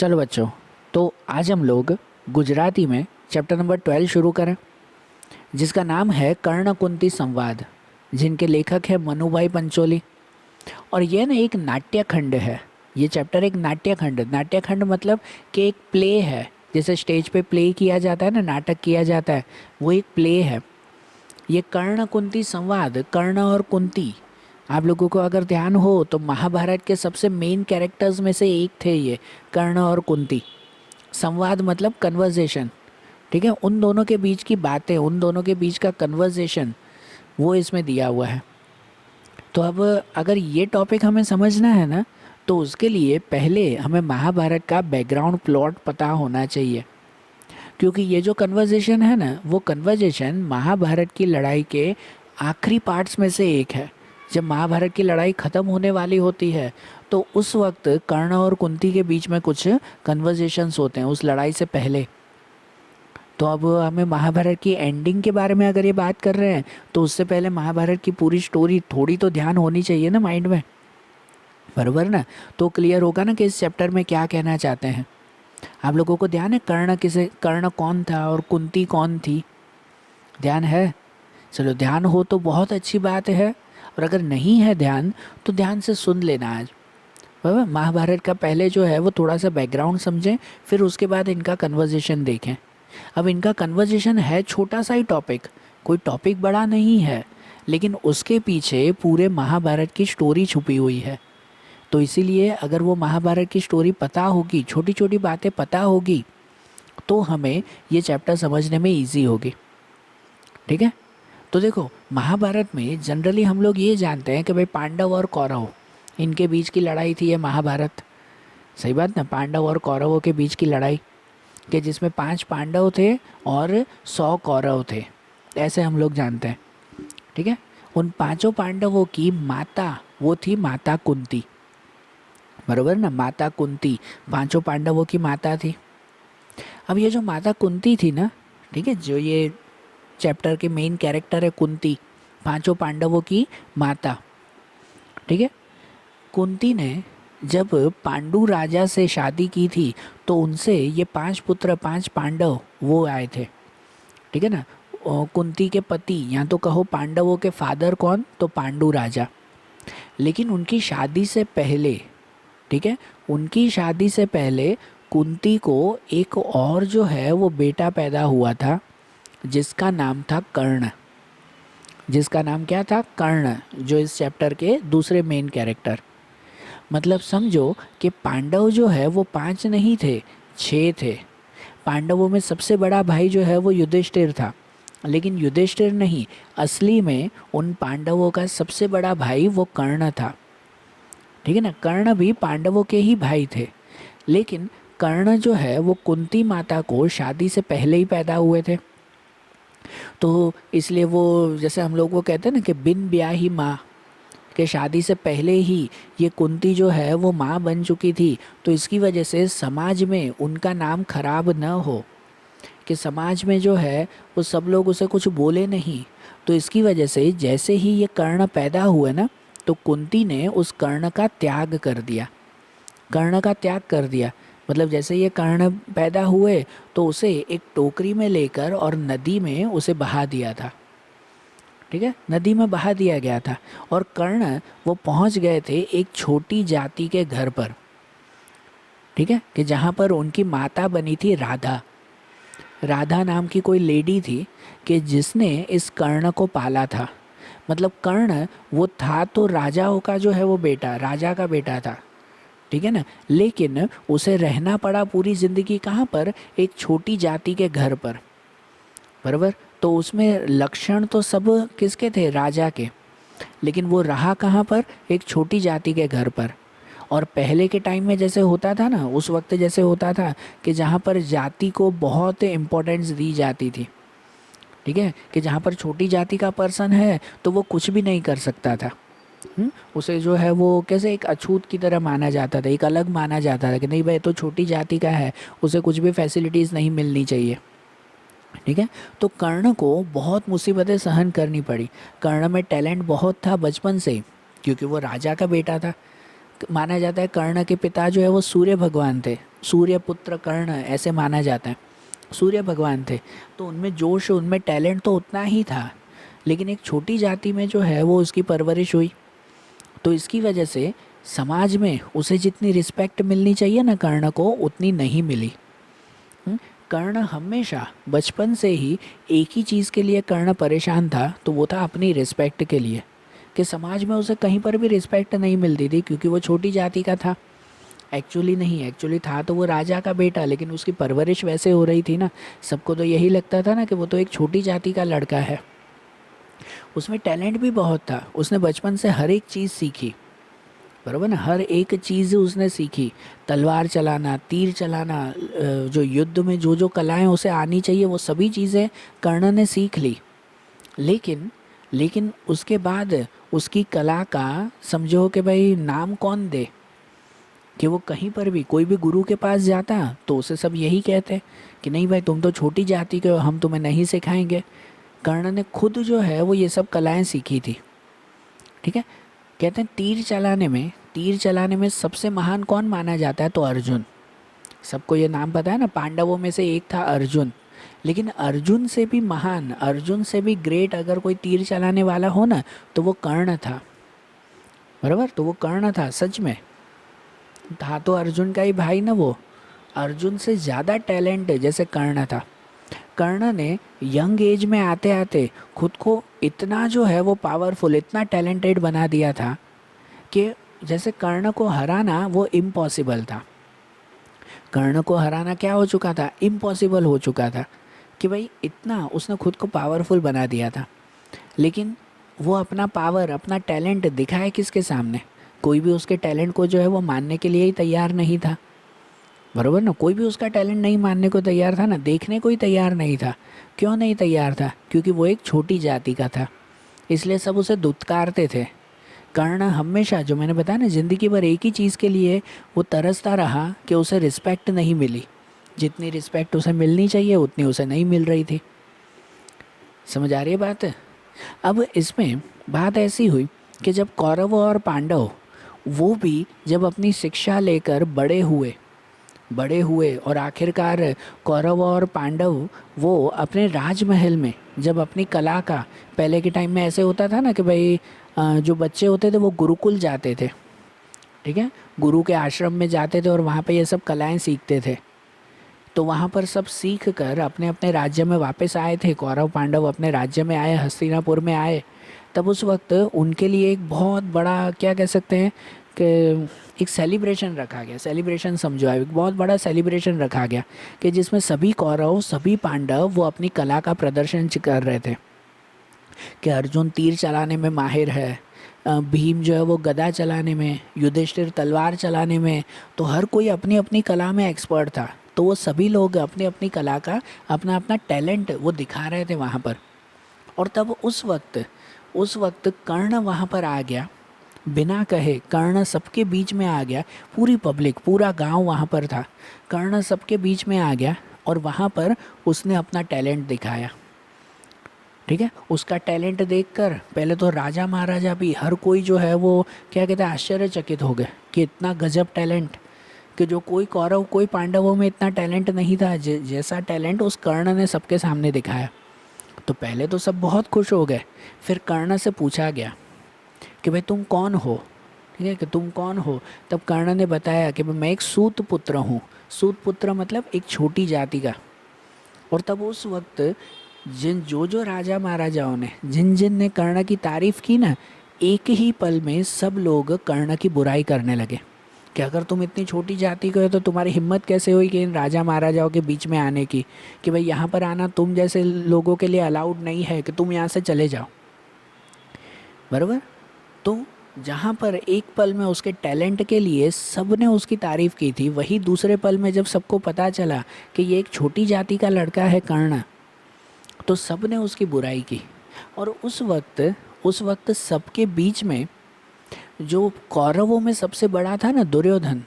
चलो बच्चों, तो आज हम लोग गुजराती में चैप्टर नंबर 12 शुरू करें, जिसका नाम है कर्ण कुंती संवाद, जिनके लेखक है मनुभाई पंचोली। और ये ना एक नाट्यखंड है। ये चैप्टर एक नाट्यखंड, नाट्यखंड मतलब कि एक प्ले है। जैसे स्टेज पे प्ले किया जाता है ना, नाटक किया जाता है, वो एक प्ले है। ये कर्ण कुंती संवाद, कर्ण और कुंती, आप लोगों को अगर ध्यान हो तो महाभारत के सबसे मेन कैरेक्टर्स में से एक थे ये कर्ण और कुंती। संवाद मतलब कन्वर्जेशन, ठीक है, उन दोनों के बीच की बातें, उन दोनों के बीच का कन्वर्जेशन, वो इसमें दिया हुआ है। तो अब अगर ये टॉपिक हमें समझना है ना, तो उसके लिए पहले हमें महाभारत का बैकग्राउंड प्लॉट पता होना चाहिए। क्योंकि ये जो कन्वर्जेशन है ना, वो कन्वर्जेशन महाभारत की लड़ाई के आखिरी पार्ट्स में से एक है। जब महाभारत की लड़ाई ख़त्म होने वाली होती है, तो उस वक्त कर्ण और कुंती के बीच में कुछ कन्वर्जेशंस होते हैं उस लड़ाई से पहले। तो अब हमें महाभारत की एंडिंग के बारे में अगर ये बात कर रहे हैं, तो उससे पहले महाभारत की पूरी स्टोरी थोड़ी तो ध्यान होनी चाहिए ना माइंड में, बराबर ना। तो क्लियर होगा ना कि इस चैप्टर में क्या कहना चाहते हैं। आप लोगों को ध्यान है कर्ण कौन था और कुंती कौन थी? ध्यान है? चलो, ध्यान हो तो बहुत अच्छी बात है, और अगर नहीं है ध्यान तो ध्यान से सुन लेना आज। बराबर, महाभारत का पहले जो है वो थोड़ा सा बैकग्राउंड समझें, फिर उसके बाद इनका कन्वर्जेशन देखें। अब इनका कन्वर्जेशन है छोटा सा ही टॉपिक, कोई टॉपिक बड़ा नहीं है, लेकिन उसके पीछे पूरे महाभारत की स्टोरी छुपी हुई है। तो इसीलिए अगर वो महाभारत की स्टोरी पता होगी, छोटी छोटी बातें पता होगी, तो हमें ये चैप्टर समझने में इजी होगी। ठीक है, तो देखो, महाभारत में जनरली हम लोग ये जानते हैं कि भाई पांडव और कौरव, इनके बीच की लड़ाई थी ये महाभारत। सही बात ना, पांडव और कौरवों के बीच की लड़ाई, कि जिसमें 5 पांडव थे और 100 कौरव थे, ऐसे हम लोग जानते हैं। ठीक है, उन पांचों पांडवों की माता, वो थी माता कुंती, बरोबर ना, माता कुंती पांचों पांडवों की माता थी। अब ये जो माता कुंती थी ना, ठीक है, जो ये चैप्टर के मेन कैरेक्टर है कुंती, पांचों पांडवों की माता। ठीक है, कुंती ने जब पांडु राजा से शादी की थी, तो उनसे ये 5 पुत्र, 5 पांडव वो आए थे। ठीक है ना, कुंती के पति, या तो कहो पांडवों के फादर कौन, तो पांडु राजा। लेकिन उनकी शादी से पहले, ठीक है, उनकी शादी से पहले कुंती को एक और जो है वो बेटा पैदा हुआ था, जिसका नाम था कर्ण। जिसका नाम क्या था? कर्ण, जो इस चैप्टर के दूसरे मेन कैरेक्टर। मतलब समझो कि पांडव जो है वो 5 नहीं थे, 6 थे। पांडवों में सबसे बड़ा भाई जो है वो युधिष्ठिर था, लेकिन युधिष्ठिर नहीं, असली में उन पांडवों का सबसे बड़ा भाई वो कर्ण था। ठीक है ना, कर्ण भी पांडवों के ही भाई थे, लेकिन कर्ण जो है वो कुंती माता को शादी से पहले ही पैदा हुए थे। तो इसलिए वो, जैसे हम लोग वो कहते हैं ना कि बिन ब्याही माँ, कि शादी से पहले ही ये कुंती जो है वो माँ बन चुकी थी। तो इसकी वजह से समाज में उनका नाम खराब न हो, कि समाज में जो है वो सब लोग उसे कुछ बोले नहीं। तो इसकी वजह से जैसे ही ये कर्ण पैदा हुए ना, तो कुंती ने उस कर्ण का त्याग कर दिया। कर्ण का त्याग कर दिया मतलब जैसे ये कर्ण पैदा हुए, तो उसे एक टोकरी में लेकर और नदी में उसे बहा दिया था। ठीक है, नदी में बहा दिया गया था। और कर्ण वो पहुंच गए थे एक छोटी जाति के घर पर, ठीक है, कि जहाँ पर उनकी माता बनी थी राधा। राधा नाम की कोई लेडी थी, कि जिसने इस कर्ण को पाला था। मतलब कर्ण वो था तो राजाओं का जो है वो बेटा, राजा का बेटा था। ठीक है ना, लेकिन उसे रहना पड़ा पूरी ज़िंदगी कहाँ पर? एक छोटी जाति के घर पर, बराबर। तो उसमें लक्षण तो सब किसके थे? राजा के। लेकिन वो रहा कहाँ पर? एक छोटी जाति के घर पर। और पहले के टाइम में जैसे होता था ना, उस वक्त जैसे होता था कि जहाँ पर जाति को बहुत इम्पोर्टेंस दी जाती थी। ठीक है, कि जहाँ पर छोटी जाति का पर्सन है तो वो कुछ भी नहीं कर सकता था। उसे जो है वो कैसे एक अछूत की तरह माना जाता था, एक अलग माना जाता था कि नहीं भाई तो छोटी जाति का है, उसे कुछ भी फैसिलिटीज़ नहीं मिलनी चाहिए। ठीक है, तो कर्ण को बहुत मुसीबतें सहन करनी पड़ी। कर्ण में टैलेंट बहुत था बचपन से ही, क्योंकि वो राजा का बेटा था। माना जाता है कर्ण के पिता जो है वो सूर्य भगवान थे, सूर्य पुत्र कर्ण ऐसे माना जाता है, सूर्य भगवान थे। तो उनमें जोश, उनमें टैलेंट तो उतना ही था, लेकिन एक छोटी जाति में जो है वो उसकी परवरिश हुई, तो इसकी वजह से समाज में उसे जितनी रिस्पेक्ट मिलनी चाहिए ना कर्ण को, उतनी नहीं मिली। कर्ण हमेशा बचपन से ही एक ही चीज़ के लिए कर्ण परेशान था, तो वो था अपनी रिस्पेक्ट के लिए, कि समाज में उसे कहीं पर भी रिस्पेक्ट नहीं मिलती थी क्योंकि वो छोटी जाति का था। एक्चुअली नहीं, एक्चुअली था तो वो राजा का बेटा, लेकिन उसकी परवरिश वैसे हो रही थी ना, सबको तो यही लगता था ना कि वो तो एक छोटी जाति का लड़का है। उसमें टैलेंट भी बहुत था, उसने बचपन से हर एक चीज़ सीखी, बराबर ना, हर एक चीज़ उसने सीखी, तलवार चलाना, तीर चलाना, जो युद्ध में जो जो कलाएं उसे आनी चाहिए वो सभी चीज़ें कर्ण ने सीख ली। लेकिन उसके बाद उसकी कला का समझो कि भाई नाम कौन दे, कि वो कहीं पर भी कोई भी गुरु के पास जाता तो उसे सब यही कहते कि नहीं भाई तुम तो छोटी जाति के हो, हम तुम्हें नहीं सिखाएंगे। कर्ण ने खुद जो है वो ये सब कलाएं सीखी थी। ठीक है, कहते हैं तीर चलाने में सबसे महान कौन माना जाता है, तो अर्जुन। सबको ये नाम पता है ना, पांडवों में से एक था अर्जुन, लेकिन अर्जुन से भी महान, अर्जुन से भी ग्रेट अगर कोई तीर चलाने वाला हो ना, तो वो कर्ण था, बराबर, तो वो कर्ण था, सच में था तो अर्जुन का ही भाई ना वो। अर्जुन से ज़्यादा टैलेंट जैसे कर्ण था। कर्ण ने यंग एज में आते आते खुद को इतना जो है वो पावरफुल, इतना टैलेंटेड बना दिया था कि जैसे कर्ण को हराना वो इम्पॉसिबल था। कर्ण को हराना क्या हो चुका था, इम्पॉसिबल हो चुका था, कि भाई इतना उसने खुद को पावरफुल बना दिया था। लेकिन वो अपना पावर, अपना टैलेंट दिखाए किसके सामने, कोई भी उसके टैलेंट को जो है वो मानने के लिए ही तैयार नहीं था, बराबर ना, कोई भी उसका टैलेंट नहीं मानने को तैयार था ना, देखने को ही तैयार नहीं था। क्यों नहीं तैयार था, क्योंकि वो एक छोटी जाति का था, इसलिए सब उसे दुत्कारते थे। कर्ण हमेशा, जो मैंने बताया ना, ज़िंदगी भर एक ही चीज़ के लिए वो तरसता रहा कि उसे रिस्पेक्ट नहीं मिली, जितनी रिस्पेक्ट उसे मिलनी चाहिए उतनी उसे नहीं मिल रही थी। समझ आ रही है बात। अब इसमें बात ऐसी हुई कि जब कौरव और पांडव वो भी जब अपनी शिक्षा लेकर बड़े हुए और आखिरकार कौरव और पांडव वो अपने राजमहल में जब अपनी कला का, पहले के टाइम में ऐसे होता था ना कि भाई जो बच्चे होते थे वो गुरुकुल जाते थे, ठीक है, गुरु के आश्रम में जाते थे और वहाँ पे ये सब कलाएं सीखते थे। तो वहाँ पर सब सीख कर अपने अपने राज्य में वापस आए थे, कौरव पांडव अपने राज्य में आए, हस्तिनापुर में आए। तब उस वक्त उनके लिए एक बहुत बड़ा, क्या कह सकते हैं कि एक सेलिब्रेशन रखा गया, सेलिब्रेशन समझो, एक बहुत बड़ा सेलिब्रेशन रखा गया कि जिसमें सभी कौरव सभी पांडव वो अपनी कला का प्रदर्शन कर रहे थे, कि अर्जुन तीर चलाने में माहिर है, भीम जो है वो गदा चलाने में, युधिष्ठिर तलवार चलाने में, तो हर कोई अपनी अपनी कला में एक्सपर्ट था। तो वो सभी लोग अपनी अपनी कला का अपना अपना टैलेंट वो दिखा रहे थे वहाँ पर। और तब उस वक्त कर्ण वहाँ पर आ गया, बिना कहे कर्ण सबके बीच में आ गया, पूरी पब्लिक, पूरा गांव वहाँ पर था, कर्ण सबके बीच में आ गया और वहाँ पर उसने अपना टैलेंट दिखाया। ठीक है, उसका टैलेंट देखकर पहले तो राजा महाराजा भी, हर कोई जो है वो क्या कहते हैं, आश्चर्यचकित हो गए कि इतना गजब टैलेंट, कि जो कोई कौरव कोई पांडवों में इतना टैलेंट नहीं था जैसा टैलेंट उस कर्ण ने सबके सामने दिखाया। तो पहले तो सब बहुत खुश हो गए। फिर कर्ण से पूछा गया कि भाई तुम कौन हो, ठीक है, कि तुम कौन हो। तब कर्ण ने बताया कि मैं एक सूत पुत्र हूँ। सूत पुत्र मतलब एक छोटी जाति का। और तब उस वक्त जो राजा महाराजाओं ने जिन जिन ने कर्ण की तारीफ की ना, एक ही पल में सब लोग कर्ण की बुराई करने लगे कि अगर तुम इतनी छोटी जाति के हो तो तुम्हारी हिम्मत कैसे हुई कि इन राजा महाराजाओं के बीच में आने की, कि भाई यहाँ पर आना तुम जैसे लोगों के लिए अलाउड नहीं है, कि तुम यहाँ से चले जाओ, बराबर। तो जहाँ पर एक पल में उसके टैलेंट के लिए सब ने उसकी तारीफ़ की थी, वही दूसरे पल में जब सबको पता चला कि ये एक छोटी जाति का लड़का है कर्ण, तो सब ने उसकी बुराई की। और उस वक्त सबके बीच में जो कौरवों में सबसे बड़ा था ना, दुर्योधन,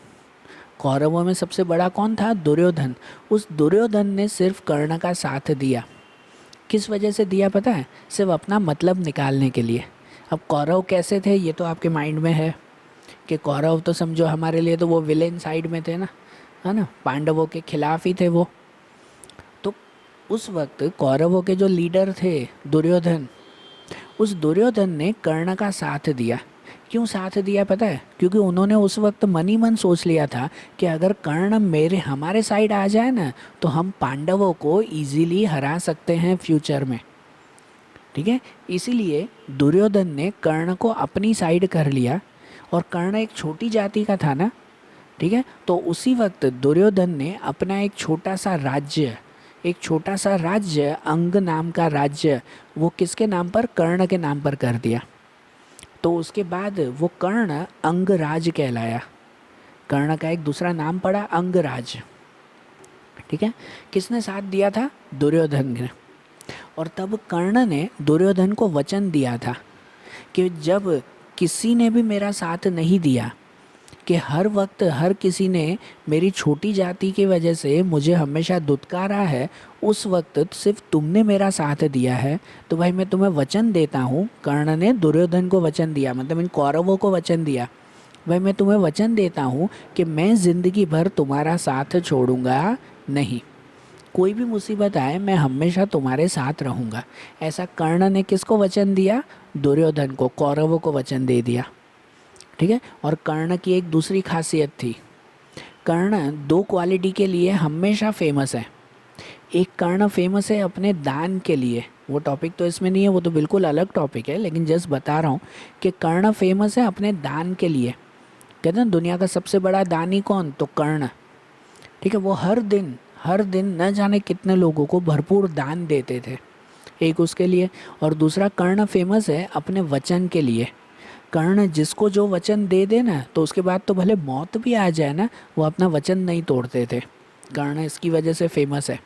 कौरवों में सबसे बड़ा कौन था, दुर्योधन। उस दुर्योधन ने सिर्फ कर्ण का साथ दिया। किस वजह से दिया पता है, सिर्फ अपना मतलब निकालने के लिए। अब कौरव कैसे थे ये तो आपके माइंड में है, कि कौरव तो समझो हमारे लिए तो वो विलेन साइड में थे ना, है ना, पांडवों के खिलाफ ही थे वो। तो उस वक्त कौरवों के जो लीडर थे दुर्योधन, उस दुर्योधन ने कर्ण का साथ दिया। क्यों साथ दिया पता है? क्योंकि उन्होंने उस वक्त मन ही मन सोच लिया था कि अगर कर्ण मेरे हमारे साइड आ जाए ना तो हम पांडवों को इजीली हरा सकते हैं फ्यूचर में। ठीक है, इसीलिए दुर्योधन ने कर्ण को अपनी साइड कर लिया। और कर्ण एक छोटी जाति का था ना, ठीक है, तो उसी वक्त दुर्योधन ने अपना एक छोटा सा राज्य अंग नाम का राज्य, वो किसके नाम पर? कर्ण के नाम पर कर दिया। तो उसके बाद वो कर्ण अंगराज कहलाया। कर्ण का एक दूसरा नाम पड़ा अंगराज। ठीक है, किसने साथ दिया था? दुर्योधन ने। और तब कर्ण ने दुर्योधन को वचन दिया था कि जब किसी ने भी मेरा साथ नहीं दिया, कि हर वक्त हर किसी ने मेरी छोटी जाति की वजह से मुझे हमेशा दुत्कारा है, उस वक्त सिर्फ तुमने मेरा साथ दिया है, तो भाई मैं तुम्हें वचन देता हूँ। कर्ण ने दुर्योधन को वचन दिया, मतलब इन कौरवों को वचन दिया, भाई मैं तुम्हें वचन देता हूँ कि मैं ज़िंदगी भर तुम्हारा साथ छोड़ूंगा नहीं। कोई भी मुसीबत आए मैं हमेशा तुम्हारे साथ रहूँगा। ऐसा कर्ण ने किसको वचन दिया? दुर्योधन को, कौरवों को वचन दे दिया। ठीक है, और कर्ण की एक दूसरी खासियत थी। कर्ण दो क्वालिटी के लिए हमेशा फेमस है। एक कर्ण फेमस है अपने दान के लिए, वो टॉपिक तो इसमें नहीं है, वो तो बिल्कुल अलग टॉपिक है, लेकिन जस्ट बता रहा हूँ कि कर्ण फेमस है अपने दान के लिए। कहते हैं दुनिया का सबसे बड़ा दानी कौन? तो कर्ण। ठीक है, वो हर दिन न जाने कितने लोगों को भरपूर दान देते थे, एक उसके लिए। और दूसरा कर्ण फेमस है अपने वचन के लिए। कर्ण जिसको जो वचन दे दे ना, तो उसके बाद तो भले मौत भी आ जाए ना, वो अपना वचन नहीं तोड़ते थे। कर्ण इसकी वजह से फेमस है।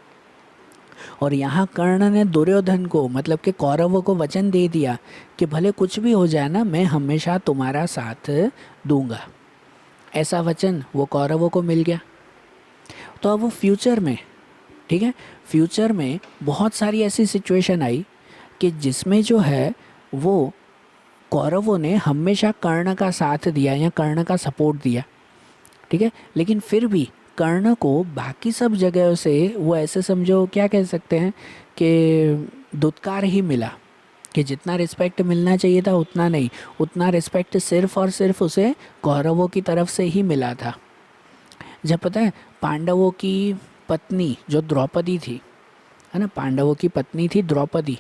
और यहाँ कर्ण ने दुर्योधन को, मतलब कि कौरवों को वचन दे दिया कि भले कुछ भी हो जाए ना, मैं हमेशा तुम्हारा साथ दूंगा। ऐसा वचन वो कौरवों को मिल गया। तो अब वो फ्यूचर में, ठीक है, फ्यूचर में बहुत सारी ऐसी सिचुएशन आई कि जिसमें जो है वो कौरवों ने हमेशा कर्ण का साथ दिया या कर्ण का सपोर्ट दिया। ठीक है, लेकिन फिर भी कर्ण को बाकी सब जगहों से वो ऐसे समझो, क्या कह सकते हैं कि दुत्कार ही मिला, कि जितना रिस्पेक्ट मिलना चाहिए था उतना नहीं, उतना रिस्पेक्ट सिर्फ और सिर्फ उसे कौरवों की तरफ से ही मिला था। जब पता है पांडवों की पत्नी जो द्रौपदी थी, है ना, पांडवों की पत्नी थी द्रौपदी,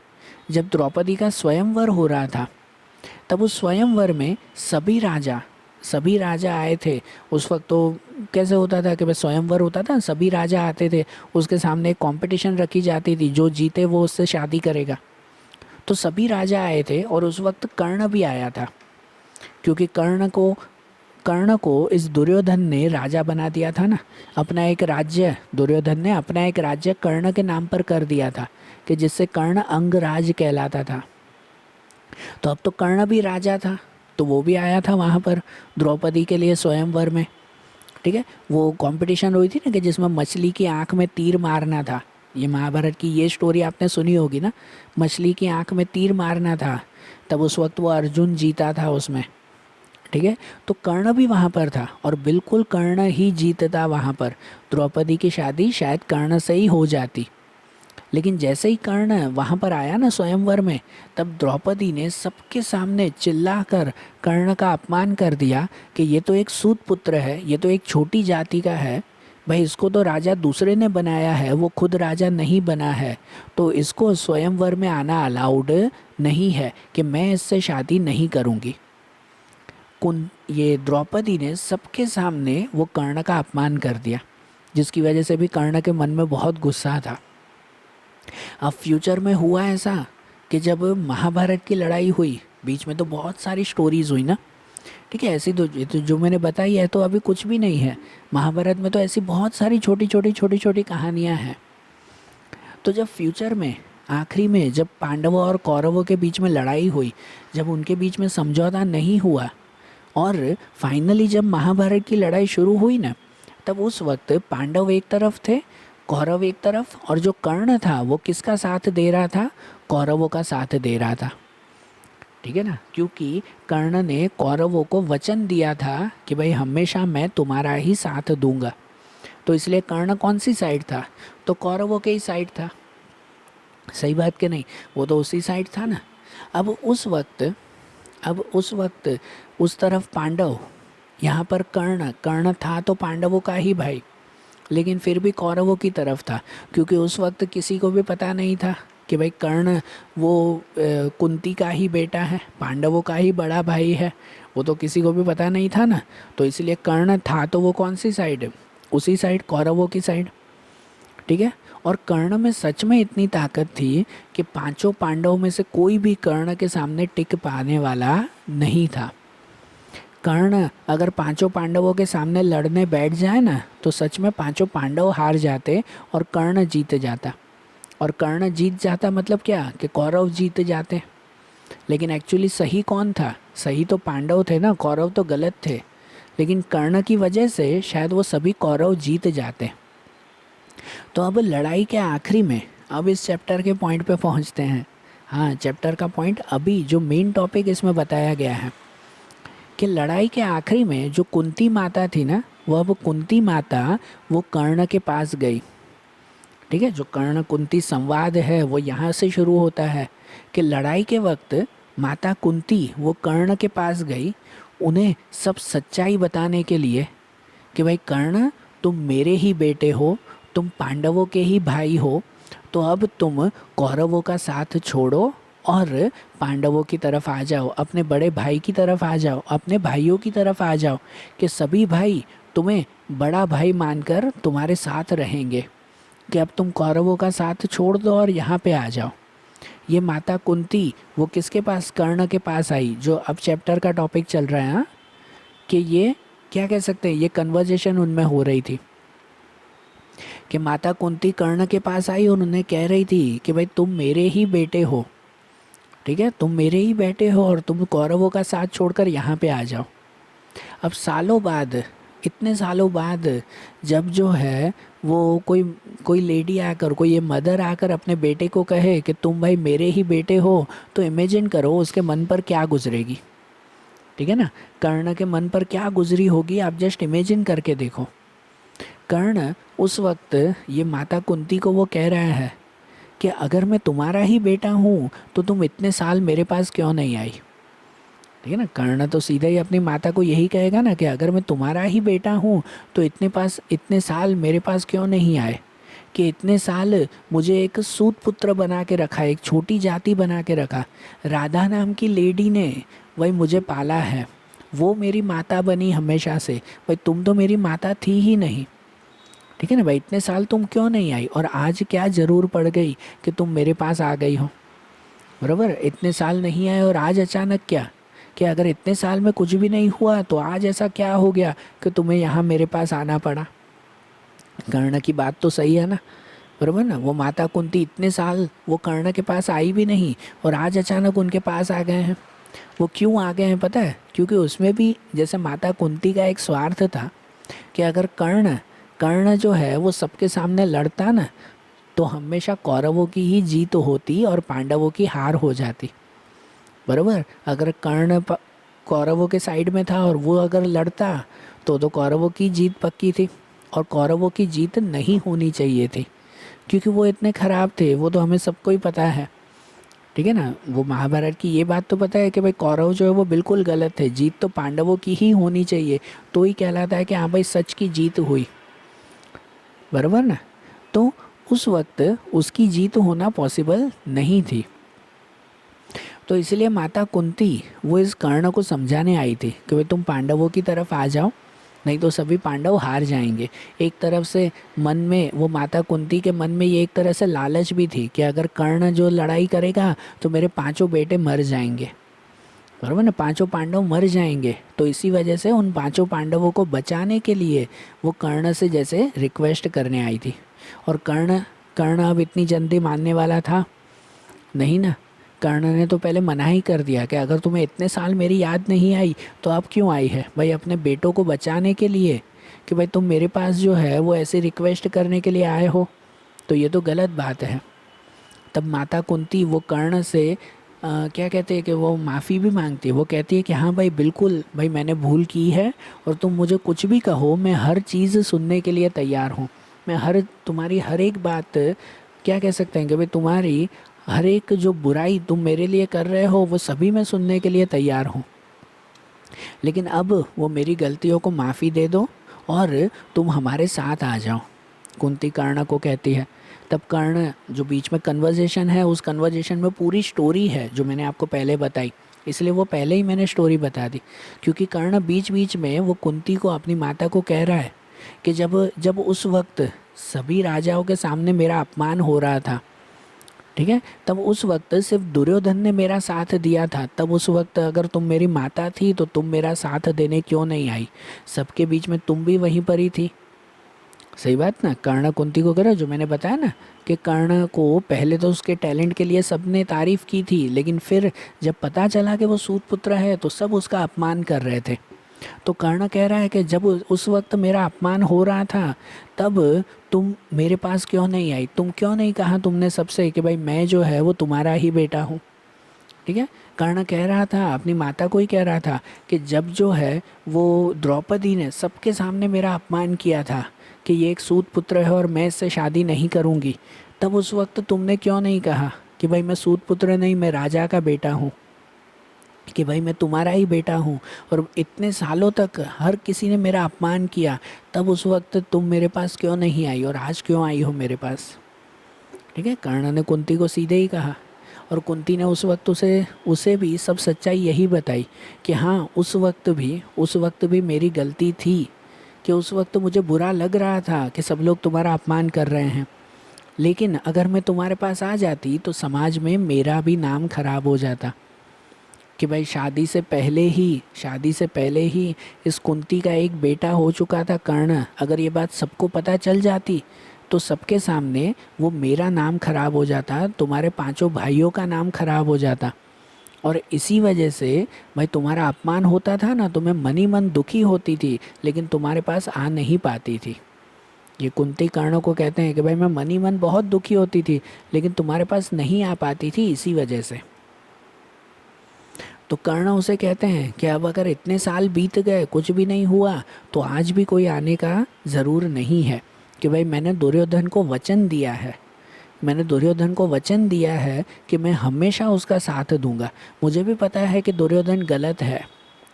जब द्रौपदी का स्वयंवर हो रहा था, तब उस स्वयंवर में सभी राजा आए थे। उस वक्त तो कैसे होता था कि बस स्वयंवर होता था, सभी राजा आते थे, उसके सामने एक कंपटीशन रखी जाती थी, जो जीते वो उससे शादी करेगा। तो सभी राजा आए थे और उस वक्त कर्ण भी आया था, क्योंकि कर्ण को इस दुर्योधन ने राजा बना दिया था ना। अपना एक राज्य, दुर्योधन ने अपना एक राज्य कर्ण के नाम पर कर दिया था, कि जिससे कर्ण अंगराज कहलाता था। तो अब तो कर्ण भी राजा था, तो वो भी आया था वहाँ पर द्रौपदी के लिए स्वयंवर में। ठीक है, वो कंपटीशन हुई थी ना, कि जिसमें मछली की आंख में तीर मारना था। ये महाभारत की ये स्टोरी आपने सुनी होगी ना, मछली की आंख में तीर मारना था। तब उस वक्त वो अर्जुन जीता था उसमें। ठीक है, तो कर्ण भी वहाँ पर था और बिल्कुल कर्ण ही जीतता वहाँ पर। द्रौपदी की शादी शायद कर्ण से ही हो जाती, लेकिन जैसे ही कर्ण वहाँ पर आया ना स्वयंवर में, तब द्रौपदी ने सबके सामने चिल्लाकर कर्ण का अपमान कर दिया कि ये तो एक सूत पुत्र है, ये तो एक छोटी जाति का है, भाई इसको तो राजा दूसरे ने बनाया है, वो खुद राजा नहीं बना है, तो इसको स्वयंवर में आना अलाउड नहीं है, कि मैं इससे शादी नहीं करूँगी। ये द्रौपदी ने सबके सामने वो कर्ण का अपमान कर दिया, जिसकी वजह से भी कर्ण के मन में बहुत गुस्सा था। अब फ्यूचर में हुआ ऐसा कि जब महाभारत की लड़ाई हुई, बीच में तो बहुत सारी स्टोरीज हुई ना, ठीक है, ऐसी तो जो मैंने बताई है तो अभी कुछ भी नहीं है। महाभारत में तो ऐसी बहुत सारी छोटी छोटी कहानियाँ हैं। तो जब फ्यूचर में आखिरी में जब पांडवों और कौरवों के बीच में लड़ाई हुई, जब उनके बीच में समझौता नहीं हुआ और फाइनली जब महाभारत की लड़ाई शुरू हुई ना, तब उस वक्त पांडव एक तरफ थे, कौरव एक तरफ, और जो कर्ण था वो किसका साथ दे रहा था? कौरवों का साथ दे रहा था। ठीक है ना, क्योंकि कर्ण ने कौरवों को वचन दिया था कि भाई हमेशा मैं तुम्हारा ही साथ दूंगा, तो इसलिए कर्ण कौन सी साइड था, तो कौरवों के ही साइड था। सही बात कि नहीं, वो तो उसी साइड था ना। अब उस वक्त अब उस वक्त उस तरफ पांडव, यहाँ पर कर्ण, कर्ण था तो पांडवों का ही भाई, लेकिन फिर भी कौरवों की तरफ था, क्योंकि उस वक्त किसी को भी पता नहीं था कि भाई कर्ण वो कुंती का ही बेटा है, पांडवों का ही बड़ा भाई है, वो तो किसी को भी पता नहीं था ना। तो इसलिए कर्ण था तो वो कौन सी साइड, उसी साइड, कौरवों की साइड। ठीक है। और कर्ण में सच में इतनी ताकत थी कि पांचों पांडवों में से कोई भी कर्ण के सामने टिक पाने वाला नहीं था। कर्ण अगर पांचों पांडवों के सामने लड़ने बैठ जाए ना, तो सच में पांचों पांडव हार जाते और कर्ण जीत जाता। और कर्ण जीत जाता मतलब क्या, कि कौरव जीत जाते। लेकिन एक्चुअली सही कौन था, सही तो पांडव थे ना, कौरव तो गलत थे। लेकिन कर्ण की वजह से शायद वो सभी कौरव जीत जाते। तो अब लड़ाई के आखिरी में, अब इस चैप्टर के पॉइंट पे पहुंचते हैं। हाँ, चैप्टर का पॉइंट, अभी जो मेन टॉपिक इसमें बताया गया है कि लड़ाई के आखिरी में जो कुंती माता थी ना, वह अब कुंती माता वो कर्ण के पास गई। ठीक है, जो कर्ण कुंती संवाद है वो यहाँ से शुरू होता है कि लड़ाई के वक्त माता कुंती वो कर्ण के पास गई, उन्हें सब सच्चाई बताने के लिए कि भाई कर्ण, तुम मेरे ही बेटे हो, तुम पांडवों के ही भाई हो, तो अब तुम कौरवों का साथ छोड़ो और पांडवों की तरफ आ जाओ, अपने बड़े भाई की तरफ आ जाओ, अपने भाइयों की तरफ आ जाओ, कि सभी भाई तुम्हें बड़ा भाई मानकर तुम्हारे साथ रहेंगे, कि अब तुम कौरवों का साथ छोड़ दो और यहाँ पे आ जाओ। ये माता कुंती वो किसके पास, कर्ण के पास आई, जो अब चैप्टर का टॉपिक चल रहा है। हाँ? कि ये क्या कह सकते हैं, ये कन्वर्जेशन उनमें हो रही थी कि माता कुंती कर्ण के पास आई और उन्हें कह रही थी कि भाई तुम मेरे ही बेटे हो, ठीक है, तुम मेरे ही बेटे हो और तुम कौरवों का साथ छोड़कर यहाँ पे आ जाओ। अब सालों बाद, इतने सालों बाद, जब जो है वो कोई कोई लेडी आकर, कोई ये मदर आकर अपने बेटे को कहे कि तुम भाई मेरे ही बेटे हो, तो इमेजिन करो उसके मन पर क्या गुजरेगी। ठीक है ना, कर्ण के मन पर क्या गुजरी होगी, आप जस्ट इमेजिन करके देखो। कर्ण उस वक्त ये माता कुंती को वो कह रहा है कि अगर मैं तुम्हारा ही बेटा हूँ तो तुम इतने साल मेरे पास क्यों नहीं आई। ठीक है ना, कर्ण तो सीधा ही अपनी माता को यही कहेगा ना कि अगर मैं तुम्हारा ही बेटा हूँ तो इतने साल मेरे पास क्यों नहीं आए, कि इतने साल मुझे एक सूत पुत्र बना के रखा, एक छोटी जाति बना के रखा, राधा नाम की लेडी ने वही मुझे पाला है, वो मेरी माता बनी हमेशा से, भाई तुम तो मेरी माता थी ही नहीं। ठीक है ना भाई, इतने साल तुम क्यों नहीं आई, और आज क्या ज़रूर पड़ गई कि तुम मेरे पास आ गई हो। बराबर, इतने साल नहीं आए और आज अचानक क्या, कि अगर इतने साल में कुछ भी नहीं हुआ तो आज ऐसा क्या हो गया कि तुम्हें यहाँ मेरे पास आना पड़ा। कर्ण की बात तो सही है ना, बराबर ना, वो माता कुंती इतने साल वो कर्ण के पास आई भी नहीं और आज अचानक उनके पास आ गए हैं। वो क्यों आ गए हैं पता है, क्योंकि उसमें भी जैसे माता कुंती का एक स्वार्थ था कि अगर कर्ण कर्ण जो है वो सबके सामने लड़ता ना, तो हमेशा कौरवों की ही जीत होती और पांडवों की हार हो जाती। बराबर, अगर कौरवों के साइड में था और वो अगर लड़ता तो कौरवों की जीत पक्की थी, और कौरवों की जीत नहीं होनी चाहिए थी, क्योंकि वो इतने खराब थे, वो तो हमें सबको ही पता है। ठीक है ना, वो महाभारत की ये बात तो पता है कि भाई कौरव जो है वो बिल्कुल गलत है, जीत तो पांडवों की ही होनी चाहिए, तो ही कहलाता है कि हाँ भाई सच की जीत हुई। बराबर ना, तो उस वक्त उसकी जीत होना पॉसिबल नहीं थी। तो इसलिए माता कुंती वो इस कर्ण को समझाने आई थी कि भाई तुम पांडवों की तरफ आ जाओ, नहीं तो सभी पांडव हार जाएंगे। एक तरफ से मन में वो माता कुंती के मन में ये एक तरह से लालच भी थी कि अगर कर्ण जो लड़ाई करेगा तो मेरे पांचों बेटे मर जाएंगे, बराबर ना, पांचों पांडव मर जाएंगे। तो इसी वजह से उन पांचों पांडवों को बचाने के लिए वो कर्ण से जैसे रिक्वेस्ट करने आई थी। और कर्ण कर्ण अब इतनी जल्दी मानने वाला था नहीं ना। कर्ण ने तो पहले मना ही कर दिया कि अगर तुम्हें इतने साल मेरी याद नहीं आई तो अब क्यों आई है भाई, अपने बेटों को बचाने के लिए, कि भाई तुम मेरे पास जो है वो ऐसे रिक्वेस्ट करने के लिए आए हो, तो ये तो गलत बात है। तब माता कुंती वो कर्ण से क्या कहते हैं कि वो माफ़ी भी मांगती है। वो कहती है कि हाँ भाई बिल्कुल भाई मैंने भूल की है, और तुम मुझे कुछ भी कहो मैं हर चीज़ सुनने के लिए तैयार हूँ। मैं हर तुम्हारी हर एक बात, क्या कह सकते हैं कि भाई तुम्हारी हर एक जो बुराई तुम मेरे लिए कर रहे हो वो सभी मैं सुनने के लिए तैयार हूँ। लेकिन अब वो मेरी गलतियों को माफ़ी दे दो और तुम हमारे साथ आ जाओ, कुंती कर्ण को कहती है। तब कर्ण जो बीच में कन्वर्जेशन है, उस कन्वर्जेशन में पूरी स्टोरी है जो मैंने आपको पहले बताई, इसलिए वो पहले ही मैंने स्टोरी बता दी। क्योंकि कर्ण बीच बीच में वो कुंती को, अपनी माता को कह रहा है कि जब जब उस वक्त सभी राजाओं के सामने मेरा अपमान हो रहा था, ठीक है, तब उस वक्त सिर्फ दुर्योधन ने मेरा साथ दिया था। तब उस वक्त अगर तुम मेरी माता थी तो तुम मेरा साथ देने क्यों नहीं आई? सबके बीच में तुम भी वहीं पर ही थी। सही बात ना। कर्ण कुंती को करा, जो मैंने बताया ना कि कर्ण को पहले तो उसके टैलेंट के लिए सबने तारीफ की थी, लेकिन फिर जब पता चला कि वो सूत पुत्र है तो सब उसका अपमान कर रहे थे। तो कर्ण कह रहा है कि जब उस वक्त मेरा अपमान हो रहा था तब तुम मेरे पास क्यों नहीं आई? तुम क्यों नहीं कहा तुमने सबसे कि भाई मैं जो है वो तुम्हारा ही बेटा हूँ? ठीक है। कर्ण कह रहा था, अपनी माता को ही कह रहा था कि जब जो है वो द्रौपदी ने सबके सामने मेरा अपमान किया था कि ये एक सूत पुत्र है और मैं इससे शादी नहीं करूँगी, तब उस वक्त तुमने क्यों नहीं कहा कि भाई मैं सूत पुत्र नहीं, मैं राजा का बेटा हूँ, कि भाई मैं तुम्हारा ही बेटा हूँ। और इतने सालों तक हर किसी ने मेरा अपमान किया, तब उस वक्त तुम मेरे पास क्यों नहीं आई और आज क्यों आई हो मेरे पास? ठीक है, कर्ण ने कुंती को सीधे ही कहा। और कुंती ने उस वक्त उसे उसे भी सब सच्चाई यही बताई कि हाँ उस वक्त भी मेरी गलती थी, कि उस वक्त मुझे बुरा लग रहा था कि सब लोग तुम्हारा अपमान कर रहे हैं, लेकिन अगर मैं तुम्हारे पास आ जाती तो समाज में मेरा भी नाम खराब हो जाता। कि भाई शादी से पहले ही इस कुंती का एक बेटा हो चुका था कर्ण। अगर ये बात सबको पता चल जाती तो सबके सामने वो मेरा नाम खराब हो जाता, तुम्हारे पांचों भाइयों का नाम खराब हो जाता। और इसी वजह से भाई तुम्हारा अपमान होता था ना, तो मैं मन ही मन दुखी होती थी, लेकिन तुम्हारे पास आ नहीं पाती थी। ये कुंती कर्ण को कहते हैं कि भाई मैं मन ही मन बहुत दुखी होती थी, लेकिन तुम्हारे पास नहीं आ पाती थी इसी वजह से। तो कर्ण उसे कहते हैं कि अब अगर इतने साल बीत गए कुछ भी नहीं हुआ, तो आज भी कोई आने का ज़रूर नहीं है। कि भाई मैंने दुर्योधन को वचन दिया है, मैंने दुर्योधन को वचन दिया है कि मैं हमेशा उसका साथ दूंगा। मुझे भी पता है कि दुर्योधन गलत है,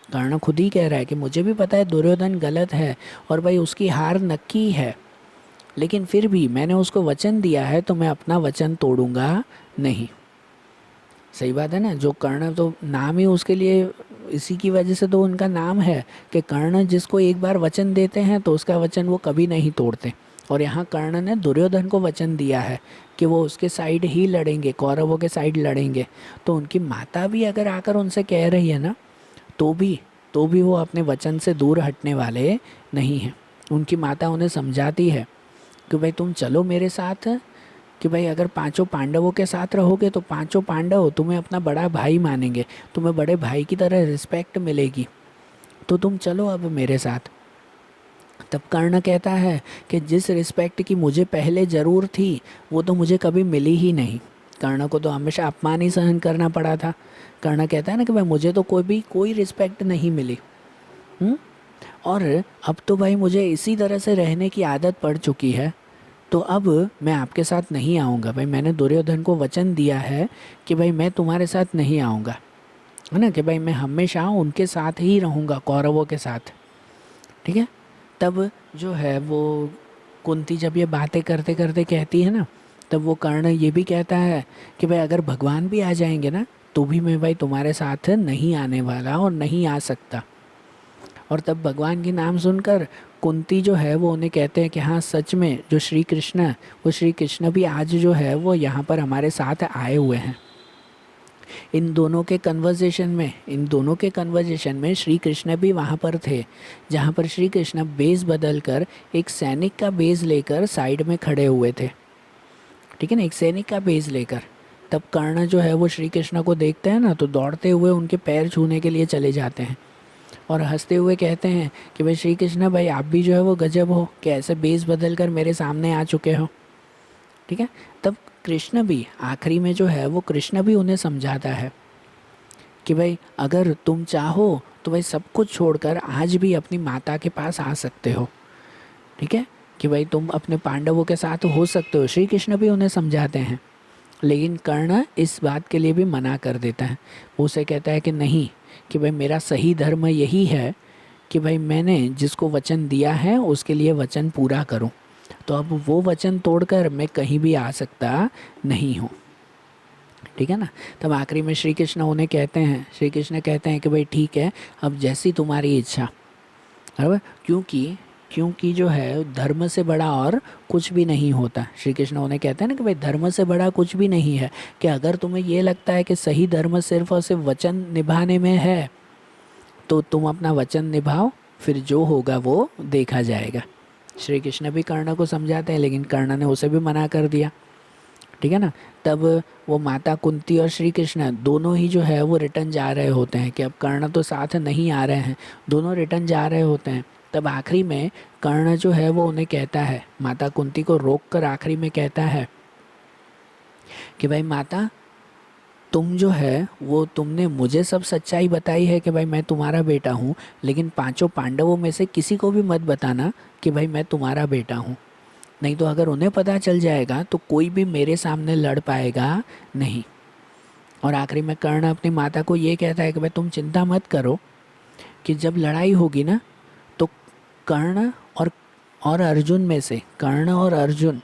कर्ण खुद ही कह रहा है कि मुझे भी पता है दुर्योधन गलत है और भाई उसकी हार नक्की है, लेकिन फिर भी मैंने उसको वचन दिया है तो मैं अपना वचन तोड़ूंगा नहीं। सही बात है ना। जो कर्ण, तो नाम ही उसके लिए, इसी की वजह से तो उनका नाम है कि कर्ण जिसको एक बार वचन देते हैं तो उसका वचन वो कभी नहीं तोड़ते। और यहाँ कर्ण ने दुर्योधन को वचन दिया है कि वो उसके साइड ही लड़ेंगे, कौरवों के साइड लड़ेंगे। तो उनकी माता भी अगर आकर उनसे कह रही है ना, तो भी तो भी वो अपने वचन से दूर हटने वाले नहीं हैं। उनकी माता उन्हें समझाती है कि भाई तुम चलो मेरे साथ, कि भाई अगर पांचों पांडवों के साथ रहोगे तो पांचों पांडव तुम्हें अपना बड़ा भाई मानेंगे, तुम्हें बड़े भाई की तरह रिस्पेक्ट मिलेगी, तो तुम चलो अब मेरे साथ। तब कर्ण कहता है कि जिस रिस्पेक्ट की मुझे पहले ज़रूर थी वो तो मुझे कभी मिली ही नहीं। कर्ण को तो हमेशा अपमान ही सहन करना पड़ा था। कर्ण कहता है ना कि भाई मुझे तो कोई रिस्पेक्ट नहीं मिली। हम्म? और अब तो भाई मुझे इसी तरह से रहने की आदत पड़ चुकी है, तो अब मैं आपके साथ नहीं आऊँगा। भाई मैंने दुर्योधन को वचन दिया है कि भाई मैं तुम्हारे साथ नहीं आऊँगा, है ना, कि भाई मैं हमेशा उनके साथ ही रहूँगा, कौरवों के साथ। ठीक है। तब जो है वो कुंती जब ये बातें करते करते कहती है ना, तब वो कर्ण ये भी कहता है कि भाई अगर भगवान भी आ जाएंगे ना तो भी मैं भाई तुम्हारे साथ नहीं आने वाला और नहीं आ सकता। और तब भगवान के नाम सुनकर कुंती जो है वो उन्हें कहते हैं कि हाँ सच में जो श्री कृष्ण है, वो श्री कृष्ण भी आज जो है वो यहाँ पर हमारे साथ आए हुए हैं। इन दोनों के कन्वर्जेशन में श्री कृष्ण भी वहाँ पर थे, जहाँ पर श्री कृष्ण बेस बदल कर एक सैनिक का बेस लेकर साइड में खड़े हुए थे। ठीक है ना, एक सैनिक का बेस लेकर। तब कर्ण जो है वो श्री कृष्ण को देखते हैं ना, तो दौड़ते हुए उनके पैर छूने के लिए चले जाते हैं और हंसते हुए कहते हैं कि भाई श्री कृष्ण भाई आप भी जो है वो गजब हो कि ऐसे बेस बदल कर मेरे सामने आ चुके हो। ठीक है। तब कृष्ण भी आखिरी में जो है वो कृष्ण भी उन्हें समझाता है कि भाई अगर तुम चाहो तो भाई सब कुछ छोड़कर आज भी अपनी माता के पास आ सकते हो। ठीक है, कि भाई तुम अपने पांडवों के साथ हो सकते हो, श्री कृष्ण भी उन्हें समझाते हैं। लेकिन कर्ण इस बात के लिए भी मना कर देता है। वो उसे कहता है कि नहीं, कि भाई मेरा सही धर्म यही है कि भाई मैंने जिसको वचन दिया है उसके लिए वचन पूरा करूं। तो अब वो वचन तोड़कर मैं कहीं भी आ सकता नहीं हूँ। ठीक है ना। तब आखिरी में श्री कृष्ण उन्हें कहते हैं, श्री कृष्ण कहते हैं कि भाई ठीक है, अब जैसी तुम्हारी इच्छा। बराबर, क्योंकि क्योंकि जो है धर्म से बड़ा और कुछ भी नहीं होता। श्री कृष्ण उन्हें कहते हैं ना कि भाई धर्म से बड़ा कुछ भी नहीं है, कि अगर तुम्हें ये लगता है कि सही धर्म सिर्फ और सिर्फ वचन निभाने में है तो तुम अपना वचन निभाओ, फिर जो होगा वो देखा जाएगा। श्री कृष्ण भी कर्ण को समझाते हैं, लेकिन कर्ण ने उसे भी मना कर दिया। ठीक है ना। तब वो माता कुंती और श्री कृष्ण दोनों ही जो है वो रिटर्न जा रहे होते हैं, कि अब कर्ण तो साथ नहीं आ रहे हैं, दोनों रिटर्न जा रहे होते हैं। तब आखिरी में कर्ण जो है वो उन्हें कहता है, माता कुंती को रोक कर आखिरी में कहता है कि भाई माता, तुम जो है वो तुमने मुझे सब सच्चाई बताई है कि भाई मैं तुम्हारा बेटा हूँ, लेकिन पांचों पांडवों में से किसी को भी मत बताना कि भाई मैं तुम्हारा बेटा हूँ। नहीं तो अगर उन्हें पता चल जाएगा तो कोई भी मेरे सामने लड़ पाएगा नहीं। और आखिरी में कर्ण अपनी माता को ये कहता है कि भाई तुम चिंता मत करो, कि जब लड़ाई होगी ना तो कर्ण और अर्जुन में से, कर्ण और अर्जुन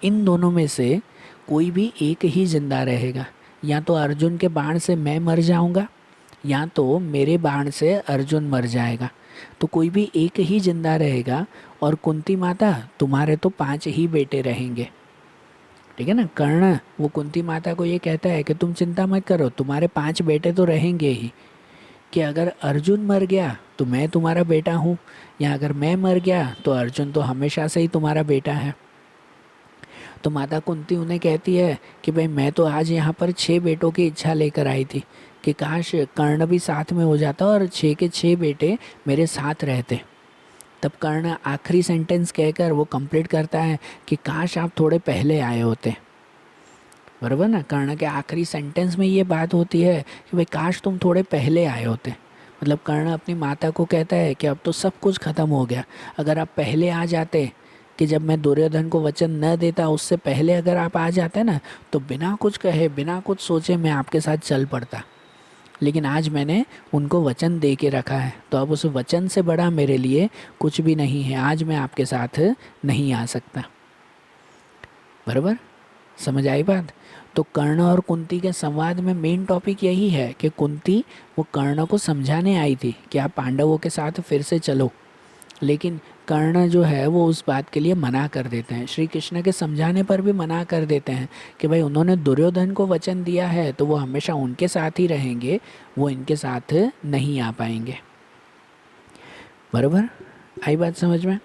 इन दोनों में से कोई भी एक ही जिंदा रहेगा। या तो अर्जुन के बाण से मैं मर जाऊंगा, या तो मेरे बाण से अर्जुन मर जाएगा। तो कोई भी एक ही जिंदा रहेगा। और कुंती माता, तुम्हारे तो 5 ही बेटे रहेंगे। ठीक है ना। कर्ण वो कुंती माता को ये कहता है कि तुम चिंता मत करो, तुम्हारे 5 बेटे तो रहेंगे ही। कि अगर अर्जुन मर गया तो मैं तुम्हारा बेटा हूँ, या अगर मैं मर गया तो अर्जुन तो हमेशा से ही तुम्हारा बेटा है। तो माता कुंती उन्हें कहती है कि भाई मैं तो आज यहाँ पर 6 बेटों की इच्छा लेकर आई थी, कि काश कर्ण भी साथ में हो जाता और 6 के 6 बेटे मेरे साथ रहते। तब कर्ण आखिरी सेंटेंस कहकर वो कंप्लीट करता है कि काश आप थोड़े पहले आए होते। बराबर ना। कर्ण के आखिरी सेंटेंस में ये बात होती है कि भाई काश तुम थोड़े पहले आए होते। मतलब कर्ण अपनी माता को कहता है कि अब तो सब कुछ खत्म हो गया, अगर आप पहले आ जाते, कि जब मैं दुर्योधन को वचन न देता उससे पहले अगर आप आ जाते ना, तो बिना कुछ कहे बिना कुछ सोचे मैं आपके साथ चल पड़ता। लेकिन आज मैंने उनको वचन दे के रखा है, तो अब उस वचन से बड़ा मेरे लिए कुछ भी नहीं है, आज मैं आपके साथ नहीं आ सकता। बराबर, समझ आई बात। तो कर्ण और कुंती के संवाद में मेन टॉपिक यही है कि कुंती वो कर्ण को समझाने आई थी कि आप पांडवों के साथ फिर से चलो, लेकिन कर्ण जो है वो उस बात के लिए मना कर देते हैं। श्री कृष्ण के समझाने पर भी मना कर देते हैं कि भाई उन्होंने दुर्योधन को वचन दिया है तो वो हमेशा उनके साथ ही रहेंगे, वो इनके साथ नहीं आ पाएंगे। बराबर, आई बात समझ में।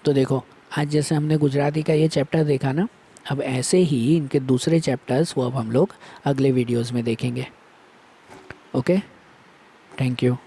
तो देखो, आज जैसे हमने गुजराती का ये चैप्टर देखा ना, अब ऐसे ही इनके दूसरे चैप्टर्स वो अब हम लोग अगले वीडियोज़ में देखेंगे। Okay, thank you.